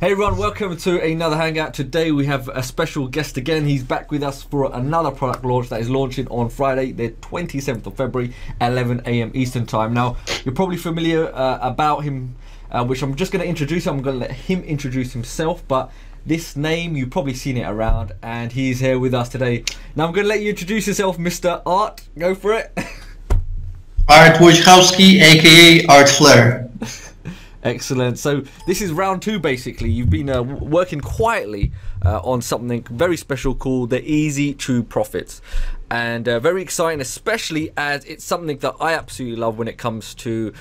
Hey everyone, welcome to another Hangout. Today we have a special guest again. He's back with us for another product launch that is launching on Friday, the 27th of February at 11 AM Eastern Time. Now, you're probably familiar about him, which I'm just going to introduce. I'm going to let him introduce himself, but this name, you've probably seen it around, and he's here with us today. Now, I'm going to let you introduce yourself, Mr. Art. Go for it. Art Wojciechowski, aka Art Flair. Excellent. So this is round two, basically. You've been working quietly on something very special called the Easy True Profits, and very exciting, especially as it's something that I absolutely love when it comes to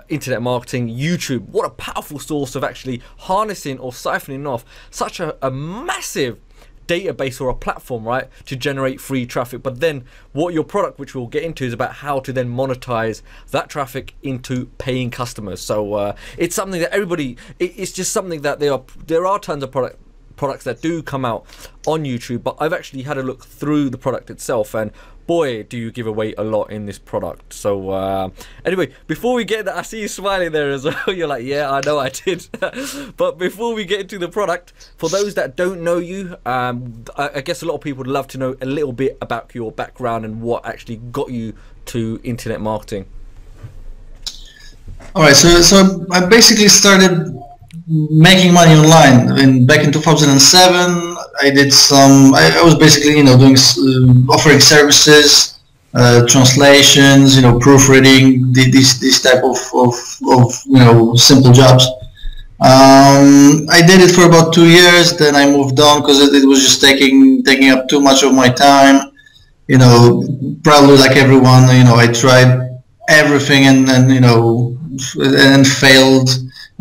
internet marketing. YouTube, what a powerful source of actually harnessing or siphoning off such a massive database or a platform, right, to generate free traffic. But then what your product, which we'll get into, is about how to then monetize that traffic into paying customers. So it's something that everybody, it's just something that there are tons of products that do come out on YouTube, but I've actually had a look through the product itself, and boy, do you give away a lot in this product. So anyway, before we get that, I see you smiling there as well. You're like, yeah, I know I did. But before we get into the product, for those that don't know you, I guess a lot of people would love to know a little bit about your background and what actually got you to internet marketing. All right, so I basically started making money online back in 2007. I was basically doing offering services, translations, proofreading, these type of simple jobs. I did it for about 2 years. Then I moved on because it was just taking up too much of my time. Probably like everyone, I tried everything and failed.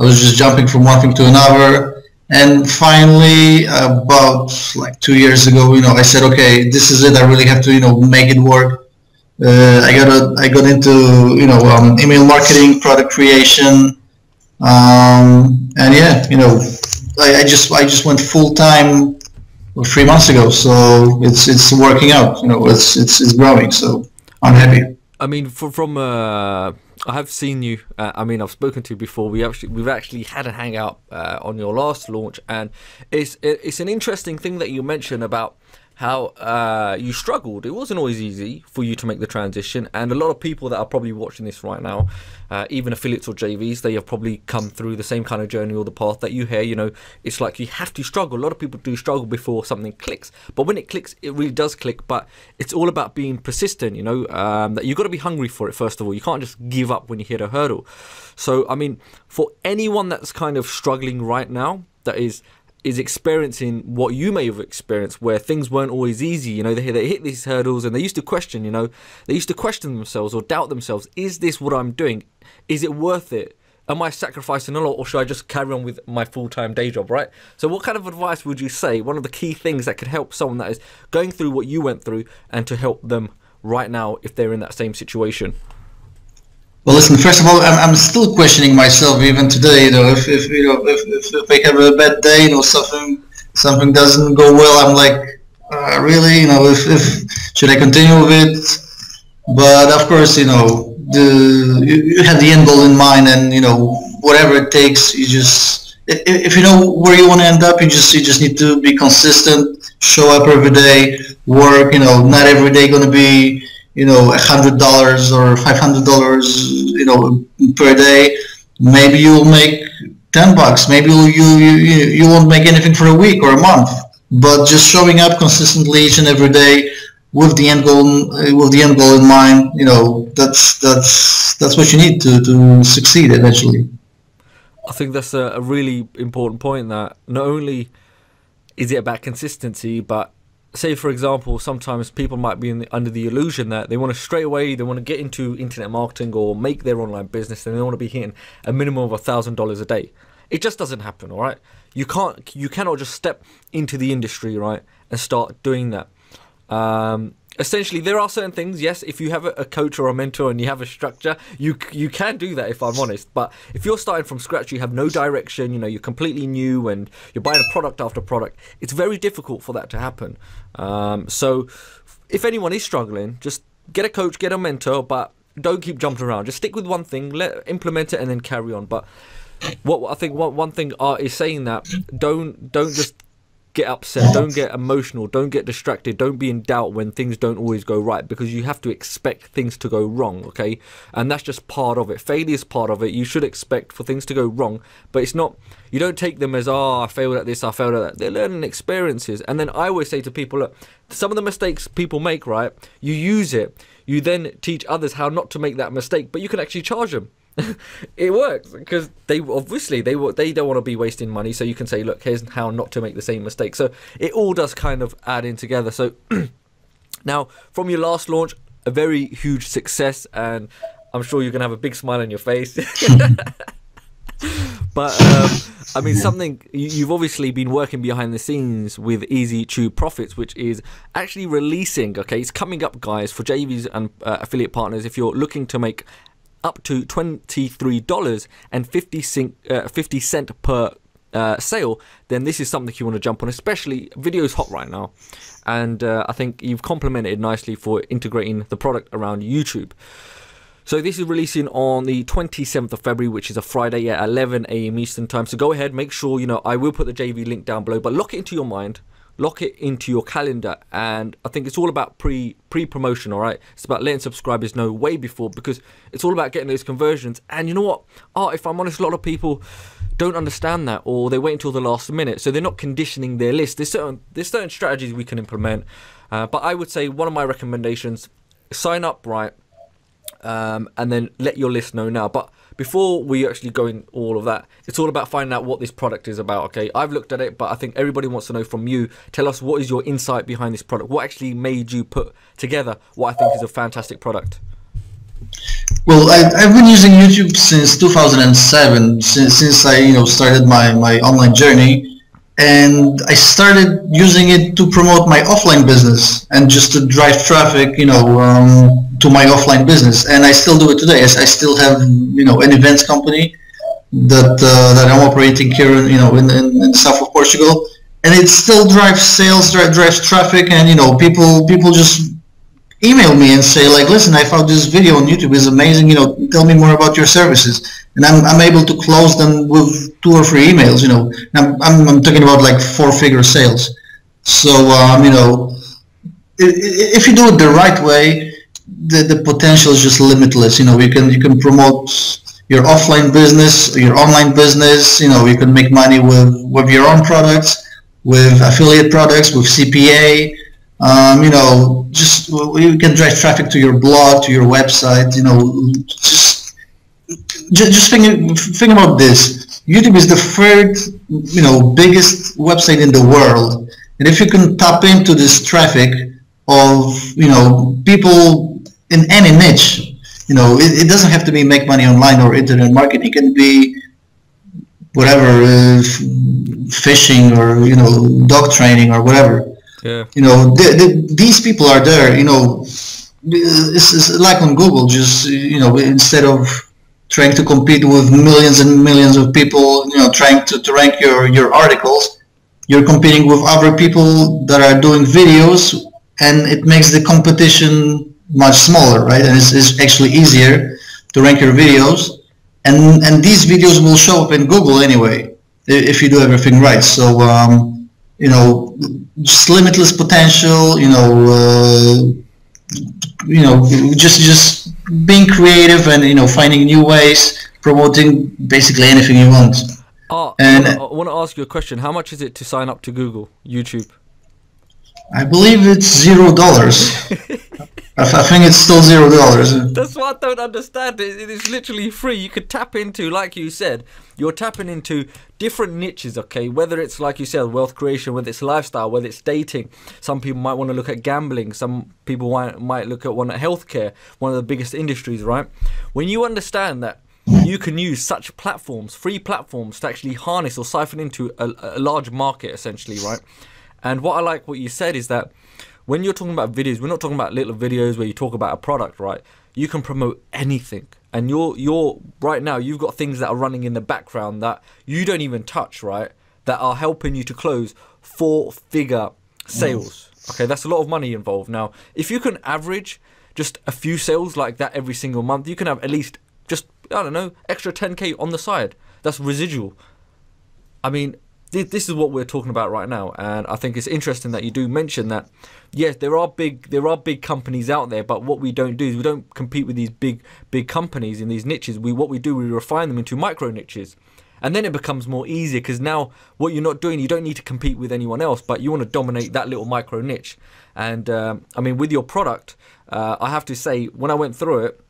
I was just jumping from one thing to another, and finally, about like 2 years ago, I said, okay, this is it. I really have to, make it work. I got into, email marketing, product creation, and yeah, I just went full time 3 months ago. So it's working out. It's growing. So I'm happy. I mean, I have seen you. I've spoken to you before. We've actually had a hangout on your last launch, and it's an interesting thing that you mentioned about how you struggled. It wasn't always easy for you to make the transition, and a lot of people that are probably watching this right now, even affiliates or JVs, they have probably come through the same kind of journey or the path that you hear. It's like you have to struggle. A lot of people do struggle before something clicks, but when it clicks, it really does click. But it's all about being persistent. That you've got to be hungry for it. First of all, you can't just give up when you hit a hurdle. So I mean, for anyone that's kind of struggling right now, that is experiencing what you may have experienced, where things weren't always easy. They hit these hurdles, and they used to question. They used to question themselves or doubt themselves. Is this what I'm doing? Is it worth it? Am I sacrificing a lot, or should I just carry on with my full-time day job, right? So what kind of advice would you say, one of the key things that could help someone that is going through what you went through, and to help them right now if they're in that same situation? Well, listen. First of all, I'm still questioning myself even today. If I have a bad day, something doesn't go well, I'm like, really, if should I continue with it? But of course, you have the end goal in mind, and whatever it takes, you just, if you know where you want to end up, you just need to be consistent, show up every day, work. Not every day going to be $100 or $500, per day. Maybe you'll make $10. Maybe you won't make anything for a week or a month. But just showing up consistently each and every day with the end goal in mind, that's what you need to succeed eventually. I think that's a really important point, that not only is it about consistency, but say, for example, sometimes people might be under the illusion that they want to straight away, they want to get into internet marketing or make their online business, and they want to be hitting a minimum of $1,000 a day. It just doesn't happen, all right? You cannot just step into the industry, right, and start doing that. Essentially, there are certain things, yes, if you have a coach or a mentor and you have a structure, you can do that, if I'm honest. But if you're starting from scratch, you have no direction, you're completely new, and you're buying a product after product, it's very difficult for that to happen. So if anyone is struggling, just get a coach, get a mentor, but don't keep jumping around. Just stick with one thing, implement it, and then carry on. But what I think one thing Art is saying, that don't just get upset, don't get emotional, don't get distracted, don't be in doubt when things don't always go right, because you have to expect things to go wrong, okay? And that's just part of it. Failure is part of it. You should expect for things to go wrong, but it's not, you don't take them as, oh, I failed at this, I failed at that. They're learning experiences. And then I always say to people, look, some of the mistakes people make, right, you use it, you then teach others how not to make that mistake, but you can actually charge them. It works, because they obviously they don't want to be wasting money, so you can say, look, here's how not to make the same mistake. So it all does kind of add in together. So now, from your last launch, a very huge success, and I'm sure you're gonna have a big smile on your face. But I mean, something you've obviously been working behind the scenes with Easy Tube Profits, which is actually releasing, okay, it's coming up, guys, for JVs and affiliate partners. If you're looking to make up to $23.50 per sale, then this is something you want to jump on. Especially video's hot right now, and I think you've complemented it nicely for integrating the product around YouTube. So this is releasing on the 27th of February, which is a Friday at 11 AM Eastern time. So go ahead, make sure, you know, I will put the JV link down below, but lock it into your mind, lock it into your calendar. And I think it's all about pre-promotion, all right? It's about letting subscribers know way before, because it's all about getting those conversions. And you know what? If I'm honest, a lot of people don't understand that, or they wait until the last minute, so they're not conditioning their list. There's certain strategies we can implement, but I would say one of my recommendations: sign up right, and then let your list know now. But before we actually go in all of that, it's all about finding out what this product is about, okay? I've looked at it, but I think everybody wants to know from you. Tell us, what is your insight behind this product? What actually made you put together what I think is a fantastic product? Well, I've been using YouTube since 2007, since I started my online journey, and I started using it to promote my offline business and just to drive traffic, to my offline business. And I still do it today. I still have an events company that I'm operating here in the south of Portugal, and it still drives sales, drives traffic, and people just email me and say, like, listen, I found this video on YouTube, is amazing, tell me more about your services. And I'm able to close them with 2 or 3 emails. I'm talking about like 4-figure sales. So if you do it the right way, the potential is just limitless. You can promote your offline business, your online business. You can make money with your own products, with affiliate products, with CPA. Just you can drive traffic to your blog, to your website. Just think about this. YouTube is the 3rd, biggest website in the world, and if you can tap into this traffic of, people in any niche, it doesn't have to be make money online or internet marketing. It can be whatever, fishing or dog training or whatever. Yeah. These people are there. It's like on Google. Just instead of trying to compete with millions and millions of people, trying to rank your articles, you're competing with other people that are doing videos, and it makes the competition much smaller, right? And it's actually easier to rank your videos, and these videos will show up in Google anyway if you do everything right. So just limitless potential. Just being creative and finding new ways, promoting basically anything you want. And I want to ask you a question. How much is it to sign up to Google YouTube? I believe it's $0. I think it's still $0. That's what I don't understand. It is literally free. You could tap into, like you said, you're tapping into different niches, okay? Whether it's, like you said, wealth creation, whether it's lifestyle, whether it's dating. Some people might want to look at gambling. Some people might look at healthcare, one of the biggest industries, right? When you understand that you can use such platforms, free platforms, to actually harness or siphon into a large market, essentially, right? And what I like what you said is that when you're talking about videos, we're not talking about little videos where you talk about a product, right? You can promote anything. And you're right now, you've got things that are running in the background that you don't even touch, right? That are helping you to close 4-figure sales. Okay, that's a lot of money involved. Now, if you can average just a few sales like that every single month, you can have at least just, I don't know, extra 10K on the side. That's residual. I mean, this is what we're talking about right now, and I think it's interesting that you do mention that. Yes, there are big companies out there, but what we don't do is we don't compete with these big companies in these niches. We refine them into micro niches, and then it becomes more easier because now what you're not doing, you don't need to compete with anyone else, but you want to dominate that little micro niche. And I mean, with your product, I have to say, when I went through it,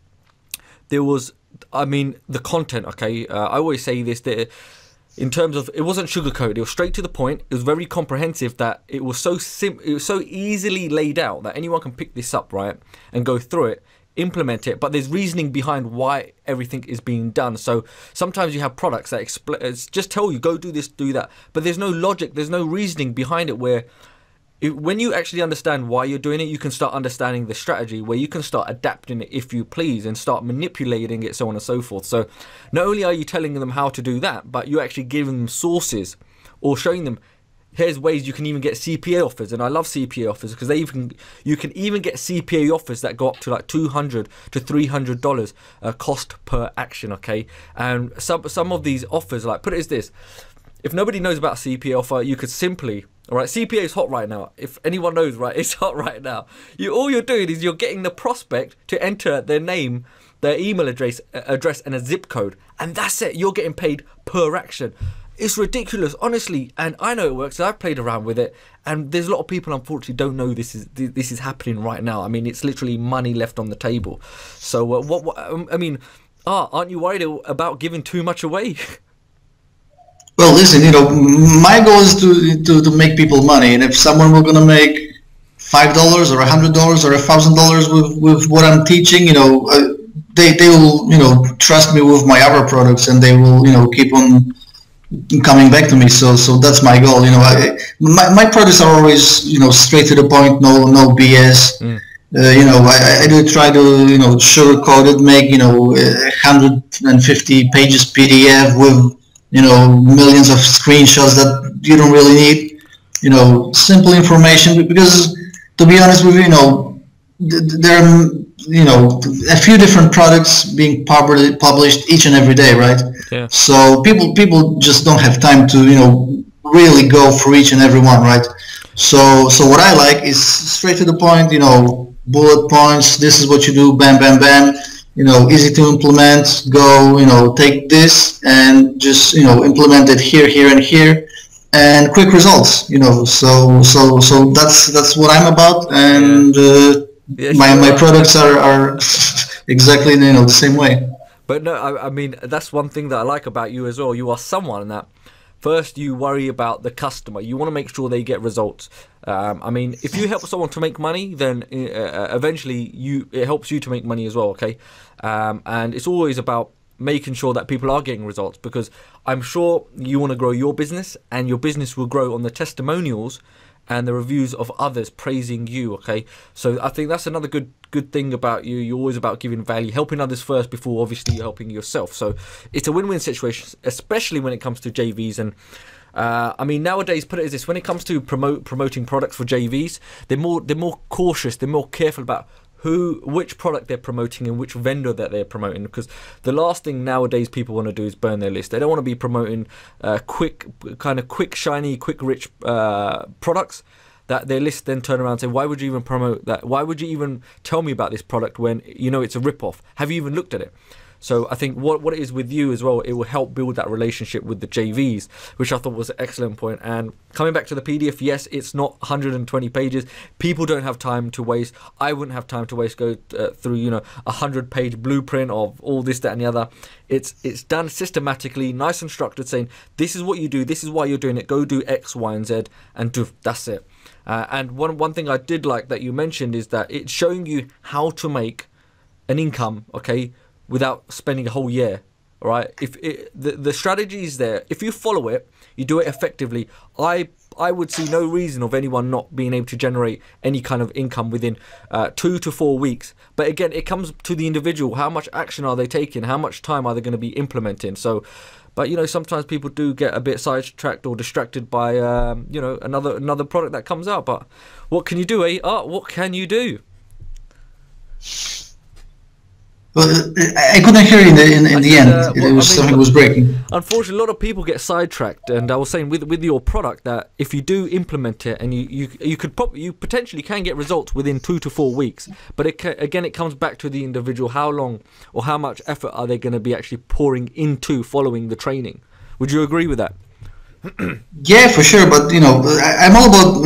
there was, I mean, the content. Okay, I always say this that. In terms of, it wasn't sugarcoated, it was straight to the point. It was very comprehensive, that it was so easily laid out that anyone can pick this up, right, and go through it, implement it. But there's reasoning behind why everything is being done. So sometimes you have products that just tell you, go do this, do that, but there's no logic, there's no reasoning behind it. Where when you actually understand why you're doing it, you can start understanding the strategy, where you can start adapting it if you please and start manipulating it, so on and so forth. So not only are you telling them how to do that, but you're actually giving them sources or showing them, here's ways you can even get CPA offers. And I love CPA offers because you can even get CPA offers that go up to like $200 to $300 cost per action, okay? And some of these offers, like, put it as this, if nobody knows about CPA offer, you could simply, all right, CPA is hot right now. If anyone knows, right, it's hot right now. All you're doing is you're getting the prospect to enter their name, their email address, and a zip code, and that's it. You're getting paid per action. It's ridiculous, honestly, and I know it works. I've played around with it, and there's a lot of people, unfortunately, don't know this is happening right now. I mean, it's literally money left on the table. So, I mean, aren't you worried about giving too much away? Well, listen, my goal is to make people money, and if someone were gonna make $5 or $100 or $1,000 with what I'm teaching, they will trust me with my other products, and they will keep on coming back to me. So that's my goal. My products are always straight to the point, no BS. I do try to sugarcoat it, make 150 pages PDF with millions of screenshots that you don't really need, simple information, because to be honest with you, there are, a few different products being published each and every day, right? Yeah. So people just don't have time to, really go for each and every one, right? So what I like is straight to the point, bullet points, this is what you do, bam, bam, bam. Easy to implement, go, take this and just, implement it here, and here, and quick results, so that's what I'm about, and my products are exactly, the same way. But no, I mean, that's one thing that I like about you as well. You are someone that, first, you worry about the customer. You want to make sure they get results. I mean, if you help someone to make money, then eventually it helps you to make money as well, okay? And it's always about making sure that people are getting results, because I'm sure you want to grow your business, and your business will grow on the testimonials and the reviews of others praising you, okay? So I think that's another good thing about you. You're always about giving value, helping others first before obviously you're helping yourself. So it's a win-win situation, especially when it comes to JVs. And I mean, nowadays, put it as this, when it comes to promoting products for JVs, they're more cautious, they're more careful about which product they're promoting and which vendor that they're promoting, because the last thing nowadays people want to do is burn their list. They don't want to be promoting quick, shiny, quick, rich products that their list then turn around and say, why would you even promote that? Why would you even tell me about this product when it's a rip-off? Have you even looked at it? So I think what it is with you as well, it will help build that relationship with the JVs, which I thought was an excellent point. And coming back to the PDF, yes, it's not 120 pages. People don't have time to waste. I wouldn't have time to waste, go through, a 100-page blueprint of all this, that, and the other. It's done systematically, nice and structured, saying, this is what you do, this is why you're doing it, go do X, Y, and Z, and that's it. And one thing I did like that you mentioned is that it's showing you how to make an income, okay, without spending a whole year. All right, the strategy is there. If you follow it, you do it effectively. I would see no reason of anyone not being able to generate any kind of income within 2 to 4 weeks. But again, it comes to the individual. How much action are they taking? How much time are they going to be implementing? So, but sometimes people do get a bit sidetracked or distracted by another product that comes out. But what can you do, eh? What can you do? But I couldn't hear you in the end. It was something was breaking. Unfortunately, a lot of people get sidetracked, and I was saying with your product that if you do implement it, and you potentially can get results within 2 to 4 weeks, but again it comes back to the individual. How long or how much effort are they going to be actually pouring into following the training? Would you agree with that? Yeah, for sure. But I'm all about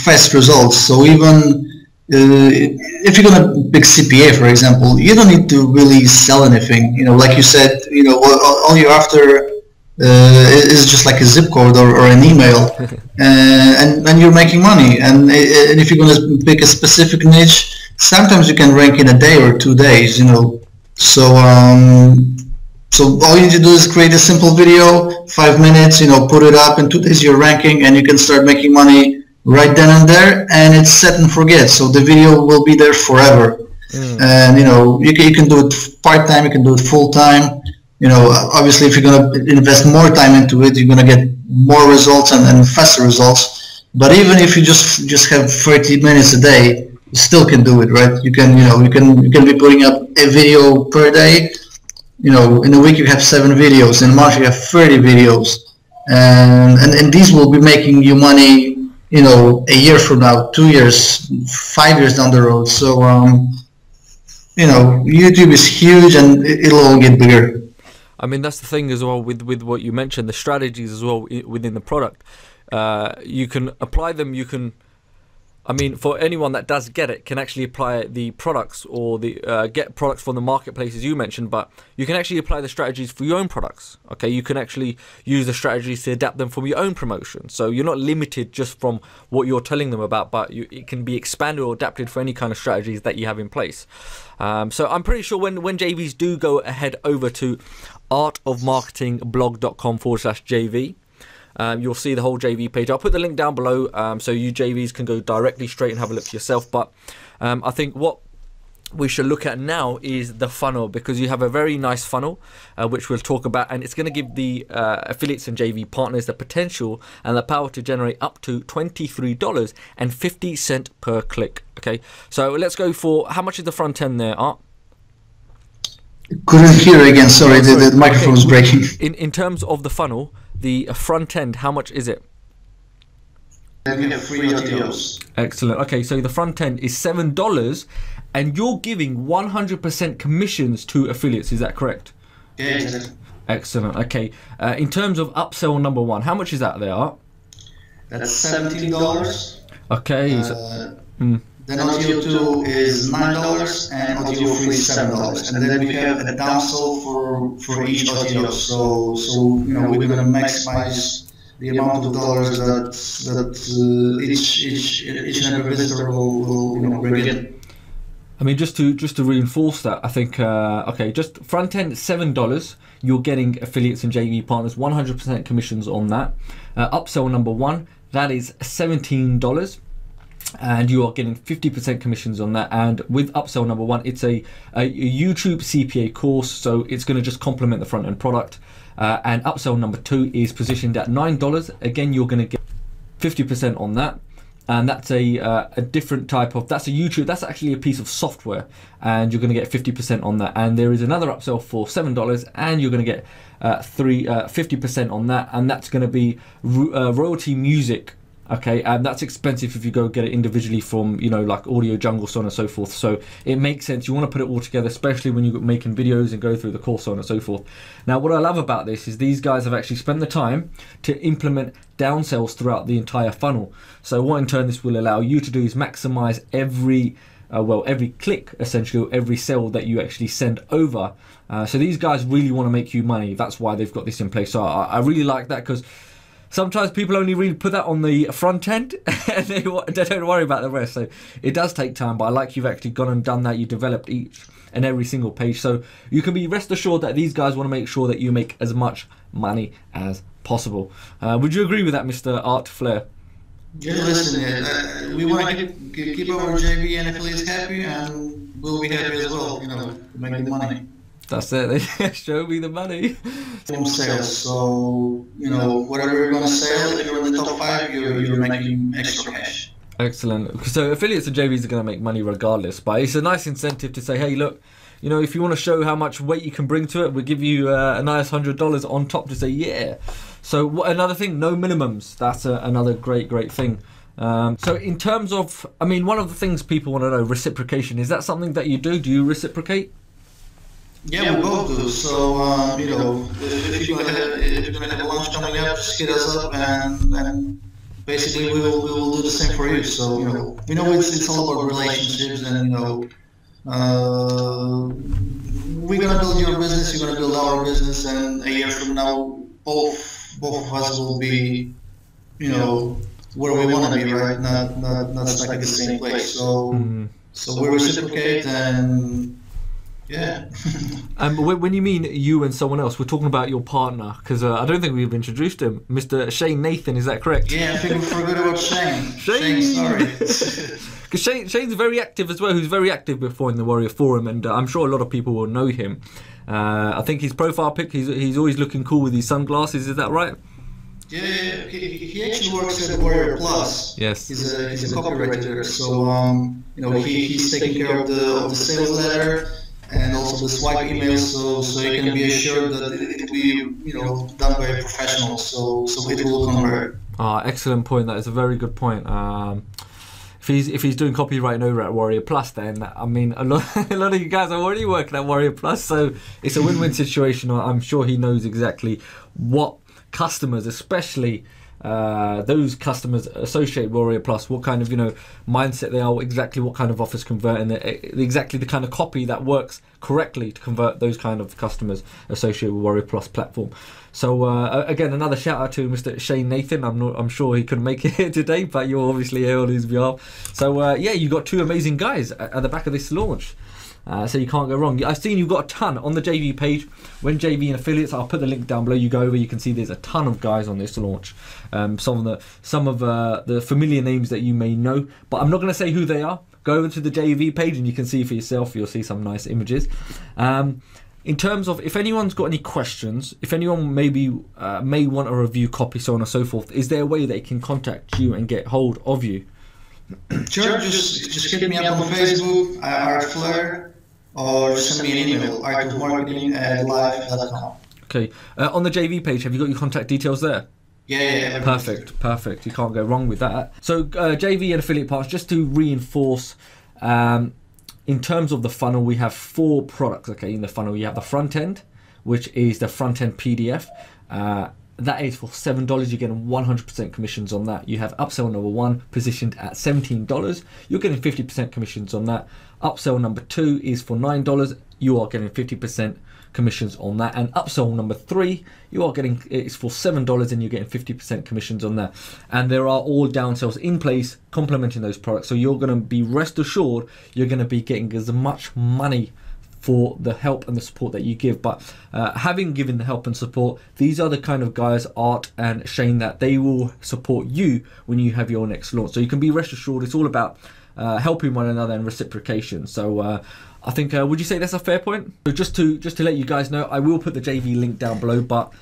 fast results. So even if you're gonna pick CPA, for example, you don't need to really sell anything. Like you said, all you're after is just like a zip code or an email, and you're making money. And if you're gonna pick a specific niche, sometimes you can rank in a day or 2 days. So so all you need to do is create a simple video, 5 minutes. Put it up. In 2 days, you're ranking, and you can start making money right then and there, and it's set and forget. So the video will be there forever. And you can do it part-time, you can do it full-time. Obviously if you're going to invest more time into it, you're going to get more results and faster results. But even if you just have 30 minutes a day, you still can do it, right? You can be putting up a video per day. In a week you have 7 videos, in a month you have 30 videos, and these will be making you money a year from now, 2 years, 5 years down the road. So, YouTube is huge, and it'll all get bigger. I mean, that's the thing as well with what you mentioned, the strategies as well within the product. You can apply them. For anyone that does get it, can actually apply the products or the get products from the marketplaces you mentioned, but you can actually apply the strategies for your own products. Okay, you can actually use the strategies to adapt them from your own promotion. So you're not limited just from what you're telling them about, but it can be expanded or adapted for any kind of strategies that you have in place. So I'm pretty sure when JVs do go ahead over to artofmarketingblog.com/JV, you'll see the whole JV page. I'll put the link down below, so you JVs can go directly straight and have a look yourself. But I think what we should look at now is the funnel, because you have a very nice funnel, which we'll talk about, and it's going to give the affiliates and JV partners the potential and the power to generate up to $23.50 per click. Okay, so let's go for, how much is the front end there, Art? Couldn't hear again, sorry, the microphone was breaking. In terms of the funnel, the front end, how much is it? We have 3 audios. Excellent. Okay, so the front end is $7, and you're giving 100% commissions to affiliates. Is that correct? Yeah, exactly. Excellent. Okay. In terms of upsell number 1, how much is that there, Art? That's $17. Okay. Then audio 2 is $9, and audio 3 is $7. And then we have a downsell for each audio. So we're gonna maximize the amount of dollars that each and every visitor will bring in. I mean, just to reinforce that, I think okay, just front end $7. You're getting affiliates and JV partners 100% commissions on that. Upsell number 1, that is $17. And you are getting 50% commissions on that. And with upsell number 1, it's a YouTube CPA course, so it's going to just complement the front end product. And upsell number 2 is positioned at $9. Again, you're going to get 50% on that, and that's a different type of, that's a YouTube, that's actually a piece of software, and you're going to get 50% on that. And there is another upsell for $7, and you're going to get 50% on that, and that's going to be royalty music. Okay, and that's expensive if you go get it individually from, like Audio Jungle, so on and so forth. So it makes sense. You want to put it all together, especially when you're making videos and go through the course, so on and so forth. Now, what I love about this is these guys have actually spent the time to implement downsells throughout the entire funnel. So what in turn this will allow you to do is maximize every click, essentially, or every sale that you actually send over. So these guys really want to make you money. That's why they've got this in place. So I really like that, because sometimes people only really put that on the front end and they don't worry about the rest. So it does take time, but I like you've actually gone and done that. You developed each and every single page. So you can be rest assured that these guys want to make sure that you make as much money as possible. Would you agree with that, Mr. Art Flair? Yeah, listen, we want to keep our JV and affiliates happy, and we'll be happy as well, making the money. That's it. Show me the money. Sales. So whatever you're gonna sell, if you're in the top 5, you're making extra cash. Excellent. So affiliates and JVs are going to make money regardless, but it's a nice incentive to say, hey, look, you know, if you want to show how much weight you can bring to it, we'll give you a nice $100 on top to say yeah. So another thing, no minimums. That's another great thing. So in terms of, I mean, one of the things people want to know, reciprocation, is that something that you do? Do you reciprocate? Yeah, we both do. So, you know, if you're gonna have a launch coming up, just hit us up, and basically we will do the same for you. So, you know, it's all about relationships, and you know, we're gonna build your business, you're gonna build our business, and a year from now, both of us will be, you know, where we want to be, right? Not stuck in the same place. So, so we reciprocate, and yeah. When you mean you and someone else, we're talking about your partner, because I don't think we've introduced him, Mr. Shane Nathan. Is that correct? Yeah, I think we forgot about Shane. Shane, sorry. Because Shane's very active as well. He was very active before in the Warrior Forum, and I'm sure a lot of people will know him. I think his profile pic, he's always looking cool with his sunglasses. Is that right? Yeah, he actually works at Warrior Plus. Yes. He's a copywriter. So you know, he's taking care of the sales letter and also the swipe emails. So you can be assured that it will be, you know, done by a professional. So it will convert. Excellent point. That is a very good point. If he's doing copywriting over at Warrior Plus, then I mean a lot of you guys are already working at Warrior Plus, so it's a win-win situation. I'm sure he knows exactly what customers, especially those customers associate Warrior Plus, what kind of, you know, mindset they are, exactly what kind of offers convert, and exactly the kind of copy that works correctly to convert those kind of customers associated with Warrior Plus platform. So again, another shout out to Mr. Shane Nathan. I'm sure he couldn't make it here today, but you're obviously here on his behalf. So yeah, you got two amazing guys at the back of this launch. So you can't go wrong. I've seen you've got a ton on the JV page. When JV and affiliates, I'll put the link down below. You go over, you can see there's a ton of guys on this launch. Some of the familiar names that you may know, but I'm not going to say who they are. Go over to the JV page and you can see for yourself. You'll see some nice images. In terms of, if anyone's got any questions, if anyone maybe may want a review copy, so on and so forth, is there a way they can contact you and get hold of you? Sure, just hit me up on Facebook, Flair, or just send me an email, artofmarketing@live.com. Okay. On the JV page, have you got your contact details there? Yeah. Perfect. You can't go wrong with that. So JV and affiliate partners, just to reinforce, in terms of the funnel, we have 4 products. Okay, in the funnel, you have the front end, which is the front end PDF. That is for $7. You're getting 100% commissions on that. You have upsell number 1 positioned at $17. You're getting 50% commissions on that. Upsell number 2 is for $9. You are getting 50% commissions on that. And upsell number 3, you are getting, it's for $7 and you're getting 50% commissions on that. And there are all downsells in place complementing those products. So you're going to be rest assured you're going to be getting as much money for the help and the support that you give. But having given the help and support, these are the kind of guys, Art and Shane, that they will support you when you have your next launch. So you can be rest assured it's all about helping one another and reciprocation. So I think, would you say that's a fair point? So just to let you guys know, I will put the JV link down below, but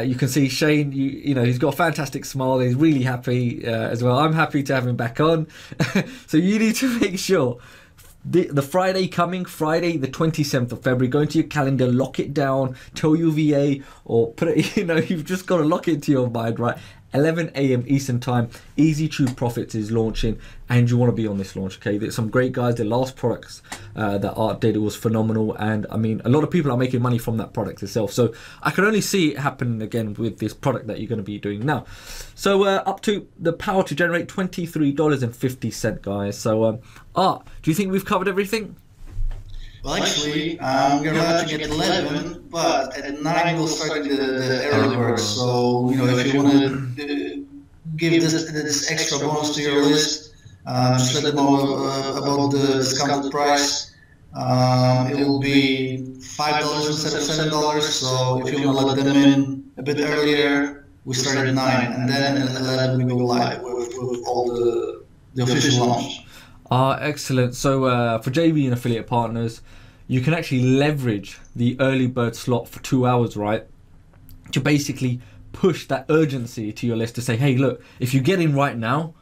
you can see Shane, you know, he's got a fantastic smile. He's really happy as well. I'm happy to have him back on. So you need to make sure the Friday coming, Friday the 27th of February, go into your calendar, lock it down, tell your VA, or put it, you know, you've just got to lock it into your mind, right? 11 a.m. Eastern time, Easy True Profits is launching, and you want to be on this launch. Okay, there's some great guys. The last products that Art did, it was phenomenal, and I mean, a lot of people are making money from that product itself. So I can only see it happening again with this product that you're going to be doing now. So up to the power to generate $23.50, guys. So Art, do you think we've covered everything? Well, actually, we're launching at 11, but at 9 we'll start the early bird. So, you know, if you want to give this extra bonus to your list, just let them know about the discounted price. It will be $5 instead of $7. So if you want to let them in a bit earlier, we start at 9, and then at 11 we go live with all the official launch. Excellent. So for JV and affiliate partners, you can actually leverage the early bird slot for 2 hours, right? To basically push that urgency to your list to say, hey, look, if you get in right now,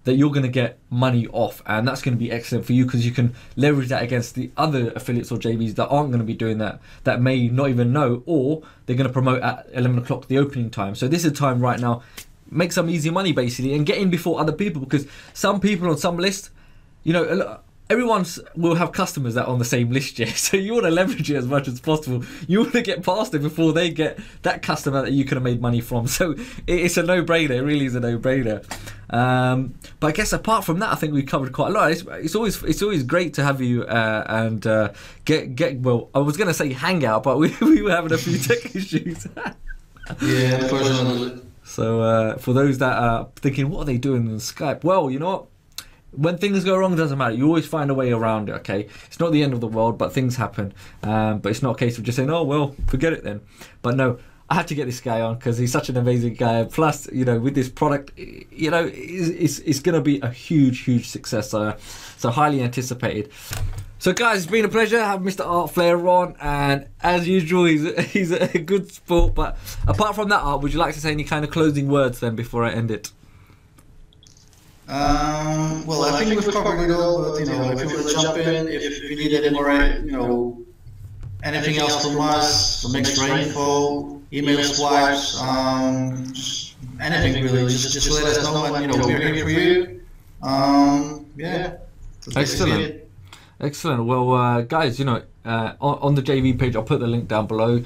that you're going to get money off, and that's going to be excellent for you because you can leverage that against the other affiliates or JVs that aren't going to be doing that, that may not even know, or they're going to promote at 11 o'clock the opening time. So this is a time right now, make some easy money basically and get in before other people, because some people on some list, you know, everyone will have customers that are on the same list, yeah. So you want to leverage it as much as possible. You want to get past it before they get that customer that you could have made money from. So it's a no-brainer. It really is a no-brainer. But I guess apart from that, I think we covered quite a lot. It's always great to have you and get well. I was going to say hang out, but we were having a few tech issues. Yeah, unfortunately. So for those that are thinking, what are they doing on Skype? Well, you know what? When things go wrong, it doesn't matter. You always find a way around it, okay? It's not the end of the world, but things happen. But it's not a case of just saying, oh, well, forget it then. But no, I had to get this guy on because he's such an amazing guy. Plus, you know, with this product, you know, it's going to be a huge, huge success. So highly anticipated. So guys, it's been a pleasure having Mr. Art Flair on, and as usual, he's a good sport. But apart from that, Art, would you like to say any kind of closing words then before I end it? Well, I think we've covered it all, but, you know, if you want to jump in, if you need any more, you know, anything else from us, some extra info, email swipes, anything really, just let us know, and, you know, we're here for you. Yeah. So excellent. Excellent. Well, guys, you know, on the JV page, I'll put the link down below.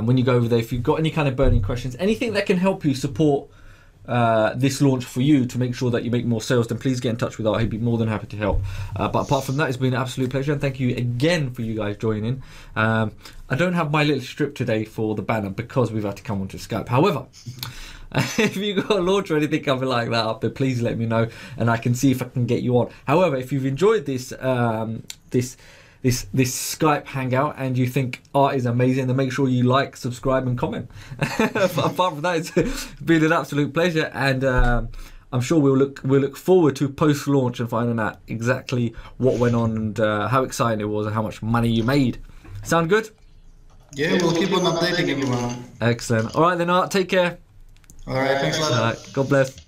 When you go over there, if you've got any kind of burning questions, anything that can help you support this launch for you to make sure that you make more sales, then please get in touch with Art. He'd be more than happy to help. But apart from that, it's been an absolute pleasure, and thank you again for you guys joining. I don't have my little strip today for the banner because we've had to come onto Skype. However, if you got a launch or anything coming like that up, then please let me know, and I can see if I can get you on. However, if you've enjoyed this this Skype hangout and you think Art is amazing, then make sure you like, subscribe and comment. Apart from that, it's been an absolute pleasure, and I'm sure we'll look forward to post-launch and finding out exactly what went on and how exciting it was and how much money you made. Sound good? Yeah, we'll keep on updating everyone. Excellent. All right then, Art, take care. All right, thanks a lot. All right, God bless.